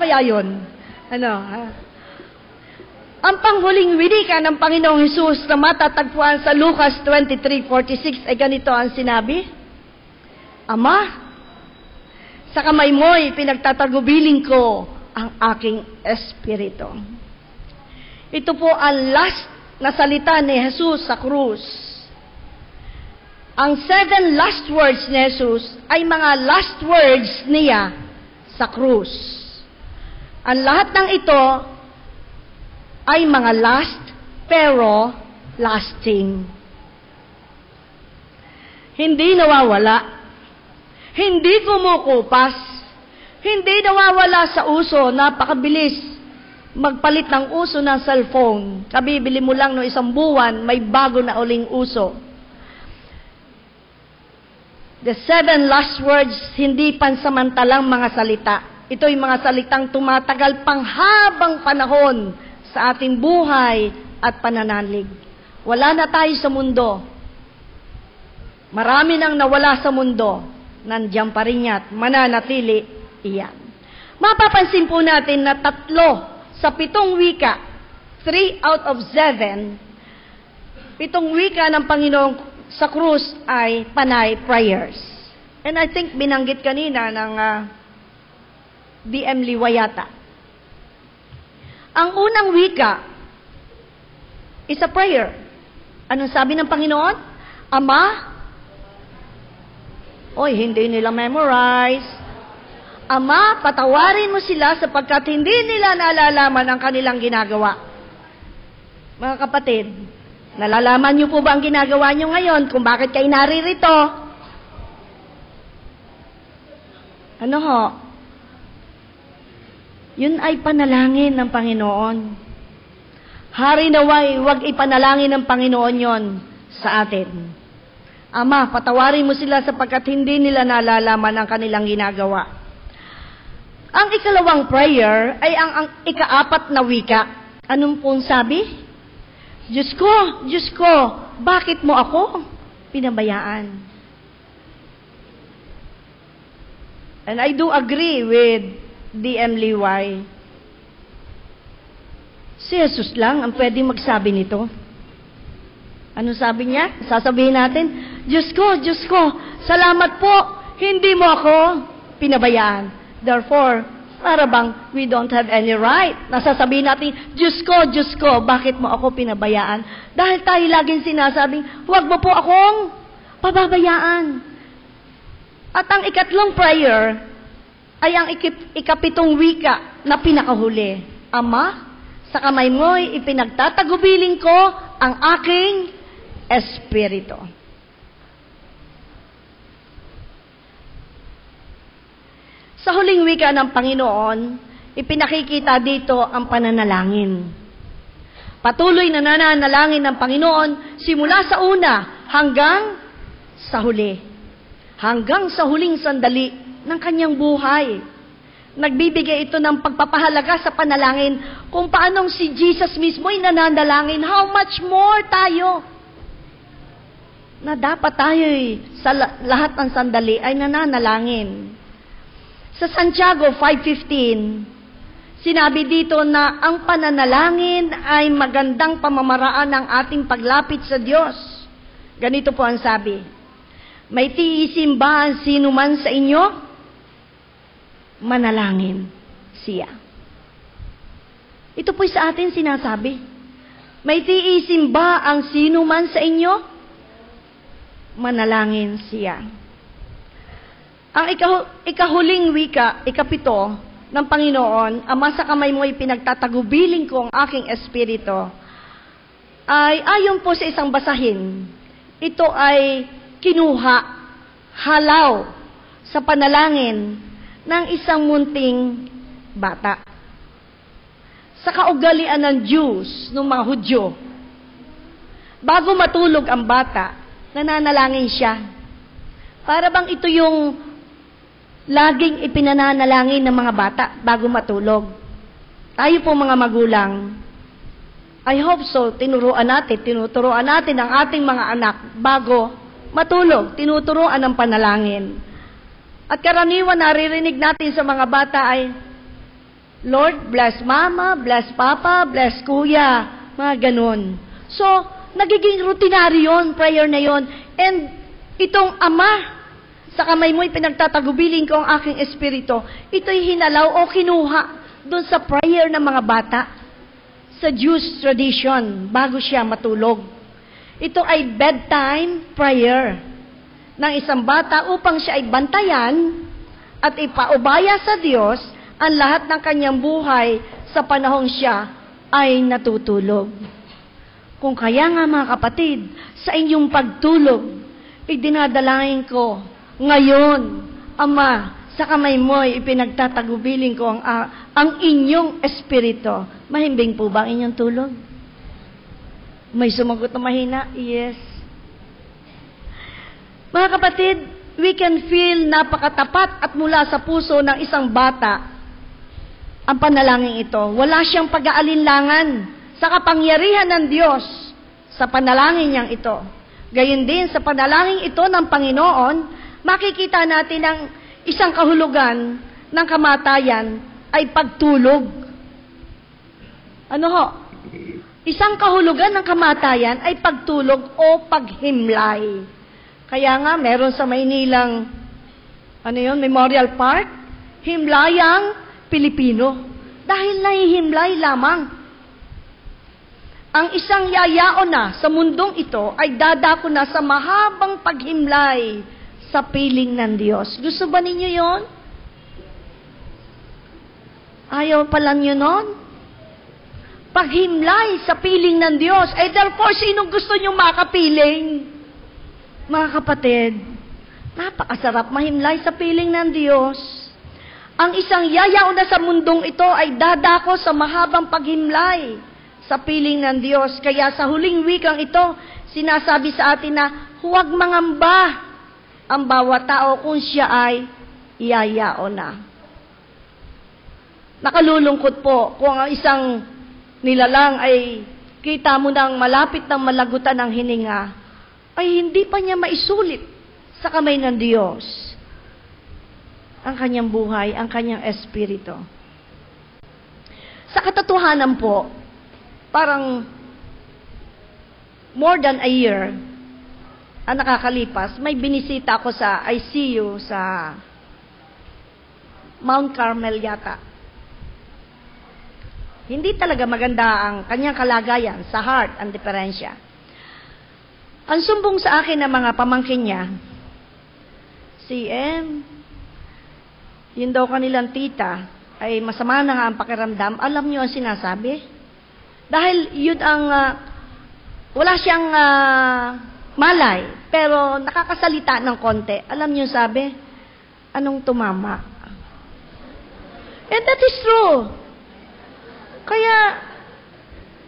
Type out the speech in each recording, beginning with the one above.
kaya yun? Ano? Ang panghuling wika ng Panginoong Hesus na matatagpuan sa Lucas 23:46 ay ganito ang sinabi, Ama, sa kamay mo'y pinagtatagubilin ko ang aking espiritu. Ito po ang last na salita ni Jesus sa krus. Ang 7 last words ni Jesus ay mga last words niya sa krus. Ang lahat ng ito ay mga last pero lasting. Hindi nawawala. Hindi kumukupas. Hindi nawawala sa uso. Napakabilis magpalit ng uso ng cellphone. Kabibili mo lang no 1 buwan, may bago na uling uso. The 7 last words, hindi pansamantalang mga salita. Ito'y mga salitang tumatagal panghabang panahon sa ating buhay at pananalig. Wala na tayo sa mundo. Marami nang nawala sa mundo. Nandiyan pa rin at mananatili iyan. Mapapansin po natin na 3 sa 7 wika, 3 out of 7, 7 wika ng Panginoon sa krus ay panay prayers. And I think binanggit kanina ng D.M. Liwayata. Ang unang wika is a prayer. Anong sabi ng Panginoon? Ama, hindi nila memorize. Ama, patawarin mo sila sapagkat hindi nila nalalaman ang kanilang ginagawa. Mga kapatid, nalalaman niyo po ba ang ginagawa niyo ngayon kung bakit kayo naririto? Ano ho? Yun ay panalangin ng Panginoon. Hari naway, huwag ipanalangin ng Panginoon yon sa atin. Ama, patawarin mo sila sapagkat hindi nila nalalaman ang kanilang ginagawa. Ang ikalawang prayer ay ang ika-4 na wika. Anong pong sabi? Diyos ko, bakit mo ako pinabayaan? And I do agree with D.M. Liway. Si Jesus lang ang pwedeng magsabi nito. Ano sabi niya? Sasabihin natin, Diyos ko, salamat po, hindi mo ako pinabayaan. Therefore, para bang we don't have any right. Nasasabihin natin, Diyos ko, bakit mo ako pinabayaan? Dahil tayo laging sinasabing, huwag mo po akong pababayaan. At ang ikatlong prayer ay ang ikapitong wika na pinakahuli. Ama, sa kamay mo'y ipinagtatagubilin ko ang aking espiritu. Sa huling wika ng Panginoon, ipinakikita dito ang pananalangin. Patuloy na nananalangin ng Panginoon simula sa una hanggang sa huli. Hanggang sa huling sandali ng kanyang buhay. Nagbibigay ito ng pagpapahalaga sa panalangin kung paanong si Jesus mismo ay nananalangin. How much more tayo? Na dapat tayo sa lahat ng sandali ay nananalangin. Sa Santiago 5:15, sinabi dito na ang pananalangin ay magandang pamamaraan ng ating paglapit sa Diyos. Ganito po ang sabi, may tiisin ba ang sino man sa inyo? Manalangin siya. Ito po sa atin sinasabi. May tiisin ba ang sino man sa inyo? Manalangin siya. Ang ikahuling wika, ikapito ng Panginoon, Ama, sa kamay mo ay pinagtatagubilin ko ang aking espiritu, ay ayon po sa isang basahin, ito ay kinuha, halaw sa panalangin ng isang munting bata. Sa kaugalian ng Jews, ng mga Hudyo, bago matulog ang bata, nananalangin siya. Para bang ito yung laging ipinananalangin ng mga bata bago matulog. Tayo po mga magulang, I hope so, tinuturuan natin ang ating mga anak bago matulog, tinuturuan ng panalangin. At karaniwan naririnig natin sa mga bata ay, Lord, bless mama, bless papa, bless kuya, mga ganun. So, nagiging rutinary yun, prayer na yun. And itong Ama, sa kamay mo'y pinagtatagubilin ko ang aking espiritu, ito'y hinalaw o kinuha doon sa prayer ng mga bata, sa Jewish tradition, bago siya matulog. Ito ay bedtime prayer ng isang bata upang siya ay bantayan at ipaubaya sa Diyos ang lahat ng kanyang buhay sa panahong siya ay natutulog. Kung kaya nga mga kapatid, sa inyong pagtulog, idinadalangin ko, ngayon, Ama, sa kamay mo'y ipinagtatagubilin ko ang inyong espiritu. Mahimbing po ba ang inyong tulog? May sumagot na mahina? Yes. Mga kapatid, we can feel napakatapat at mula sa puso ng isang bata ang panalangin ito. Wala siyang pag-aalinlangan sa kapangyarihan ng Diyos sa panalangin niyang ito. Gayon din sa panalangin ito ng Panginoon, makikita natin ang isang kahulugan ng kamatayan ay pagtulog. Ano ho? Isang kahulugan ng kamatayan ay pagtulog o paghimlay. Kaya nga, meron sa Maynilang, Memorial Park, Himlayang Pilipino. Dahil nahihimlay lamang. Ang isang yayao na sa mundong ito ay dadako na sa mahabang paghimlay sa piling ng Diyos. Gusto ba ninyo yon? Ayaw pala nyo nun? Paghimlay sa piling ng Diyos. Therefore, sinong gusto nyo makapiling? Mga kapatid, napakasarap mahimlay sa piling ng Diyos. Ang isang yayao na sa mundong ito ay dadako sa mahabang paghimlay sa piling ng Diyos. Kaya sa huling wikang ito, sinasabi sa atin na huwag mangamba ang bawat tao kung siya ay yayao na. Nakalulungkot po kung ang isang nilalang ay kita mo nang malapit ng malagutan ng hininga, ay hindi pa niya maisulit sa kamay ng Diyos ang kanyang buhay, ang kanyang espiritu. Sa katotohanan po, parang more than a year ang nakakalipas, may binisita ako sa ICU sa Mount Carmel yata. Hindi talaga maganda ang kanyang kalagayan sa heart ang diferensya. Ang sumbong sa akin ng mga pamangkin niya, yun daw kanilang tita, ay masama na nga ang pakiramdam. Alam niyo ang sinasabi? Dahil yun ang, wala siyang malay, pero nakakasalita ng konti. Alam niyo sabi? Anong tumama? And that is true. Kaya,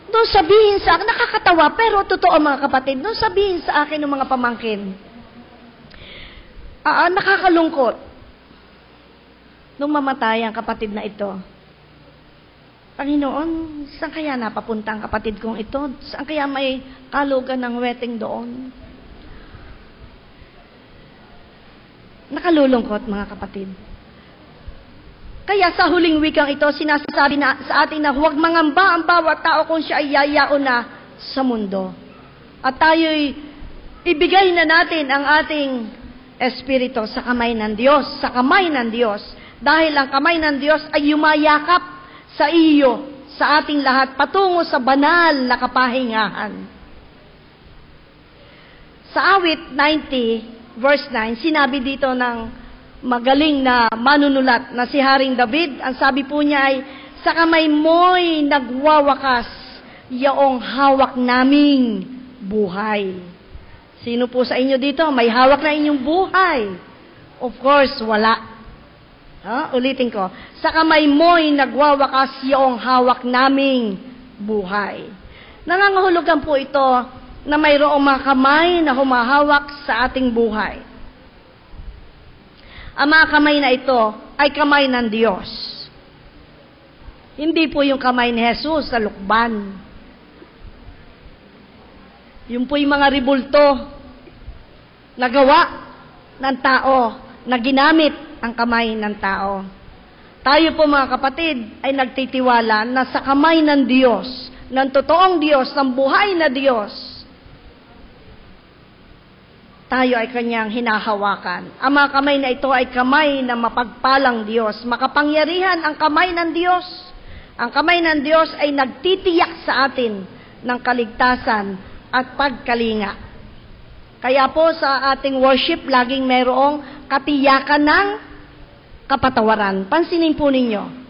doon sabihin sa akin, nakakatawa, pero totoo mga kapatid, doon sabihin sa akin ng mga pamangkin, nakakalungkot, nung mamatay ang kapatid na ito. Panginoon, saan kaya napapunta ang kapatid kong ito? Saan kaya may kalugan ng wedding doon? Nakalulungkot mga kapatid. Kaya sa huling wikang ito, sinasabi na sa atin na huwag mangamba ang bawat tao kung siya ay yayao na sa mundo. At tayo'y ibigay na natin ang ating espiritu sa kamay ng Diyos, sa kamay ng Diyos. Dahil ang kamay ng Diyos ay yumayakap sa iyo, sa ating lahat, patungo sa banal na kapahingahan. Sa awit 90, verse 9, sinabi dito ng magaling na manunulat na si Haring David, ang sabi po niya ay, sa kamay mo'y nagwawakas yaong hawak naming buhay. Sino po sa inyo dito may hawak na inyong buhay? Of course, wala. Ulitin ko, sa kamay mo'y nagwawakas yaong hawak naming buhay. Nangangahulugan po ito na mayroong mga kamay na humahawak sa ating buhay. Ang mga kamay na ito ay kamay ng Diyos. Hindi po yung kamay ni Jesus sa lukban. Yung po yung mga ribulto na gawa ng tao, na ginamit ang kamay ng tao. Tayo po mga kapatid ay nagtitiwala na sa kamay ng Diyos, ng totoong Diyos, ng buhay na Diyos, tayo ay kanyang hinahawakan. Ang mga kamay na ito ay kamay na mapagpalang Diyos. Makapangyarihan ang kamay ng Diyos. Ang kamay ng Diyos ay nagtitiyak sa atin ng kaligtasan at pagkalinga. Kaya po sa ating worship, laging mayroong katiyakan ng kapatawaran. Pansinin po ninyo.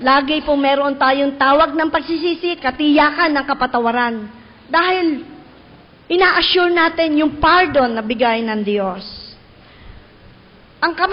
Lagi po meron tayong tawag ng pagsisisi, katiyakan ng kapatawaran. Dahil ina-assure natin yung pardon na bigay ng Diyos. Ang kamay